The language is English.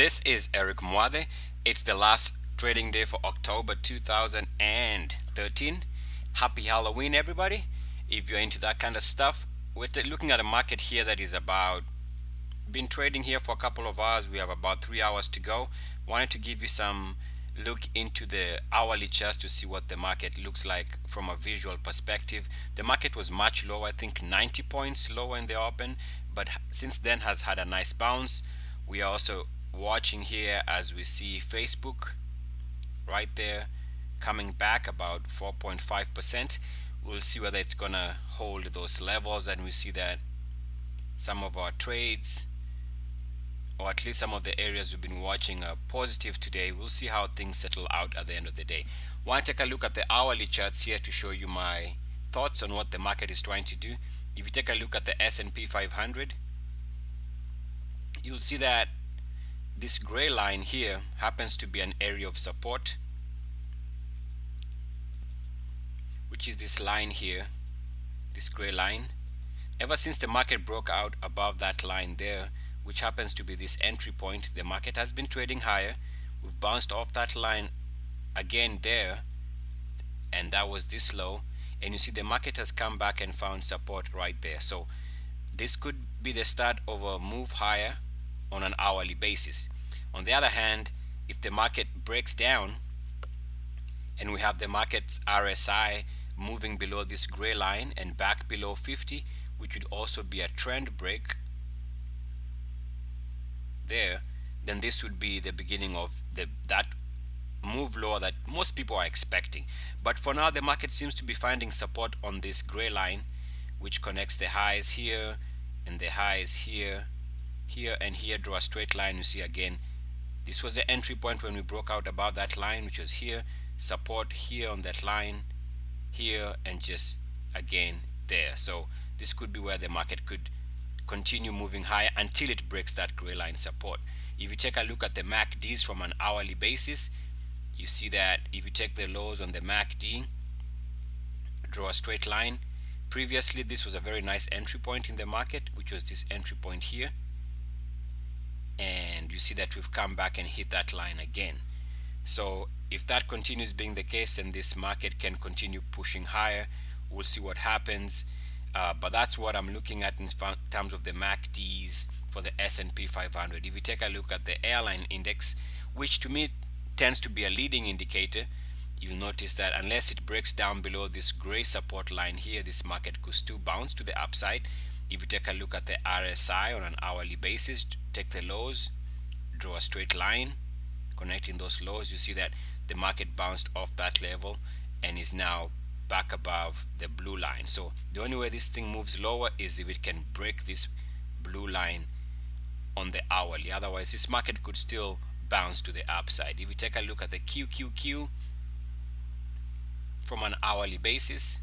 This is Eric Mwade. It's the last trading day for October 2013. Happy Halloween, everybody. If you're into that kind of stuff, we're looking at a market here that is about been trading here for a couple of hours. We have about 3 hours to go. Wanted to give you some look into the hourly charts to see what the market looks like from a visual perspective. The market was much lower, I think 90 points lower in the open, but since then has had a nice bounce. We are also watching here as we see Facebook right there coming back about 4.5%. We'll see whether it's gonna hold those levels, and we see that some of our trades, or at least some of the areas we've been watching, are positive today. We'll see how things settle out at the end of the day. Want to take a look at the hourly charts here to show you my thoughts on what the market is trying to do. If you take a look at the S&P 500, you'll see that this gray line here happens to be an area of support, which is this line here, this gray line. Ever since the market broke out above that line there, which happens to be this entry point, the market has been trading higher. We've bounced off that line again there, and that was this low, and you see the market has come back and found support right there. So this could be the start of a move higher on an hourly basis. On the other hand, if the market breaks down and we have the market's RSI moving below this gray line and back below 50, which would also be a trend break there, then this would be the beginning of that move lower that most people are expecting. But for now, the market seems to be finding support on this gray line, which connects the highs here and the highs here, here and here. Draw a straight line. You see again, this was the entry point when we broke out above that line, which was here, support here on that line, here, and just again there. So this could be where the market could continue moving higher until it breaks that gray line support. If you take a look at the MACDs from an hourly basis, you see that if you take the lows on the MACD, draw a straight line. Previously, this was a very nice entry point in the market, which was this entry point here, and you see that we've come back and hit that line again. So if that continues being the case, and this market can continue pushing higher, we'll see what happens. But that's what I'm looking at in terms of the MACDs for the S&P 500. If you take a look at the Airline Index, which to me tends to be a leading indicator, you'll notice that unless it breaks down below this gray support line here, this market could still bounce to the upside. If you take a look at the RSI on an hourly basis, take the lows, draw a straight line connecting those lows, you see that the market bounced off that level and is now back above the blue line. So the only way this thing moves lower is if it can break this blue line on the hourly. Otherwise, this market could still bounce to the upside. If you take a look at the QQQ from an hourly basis,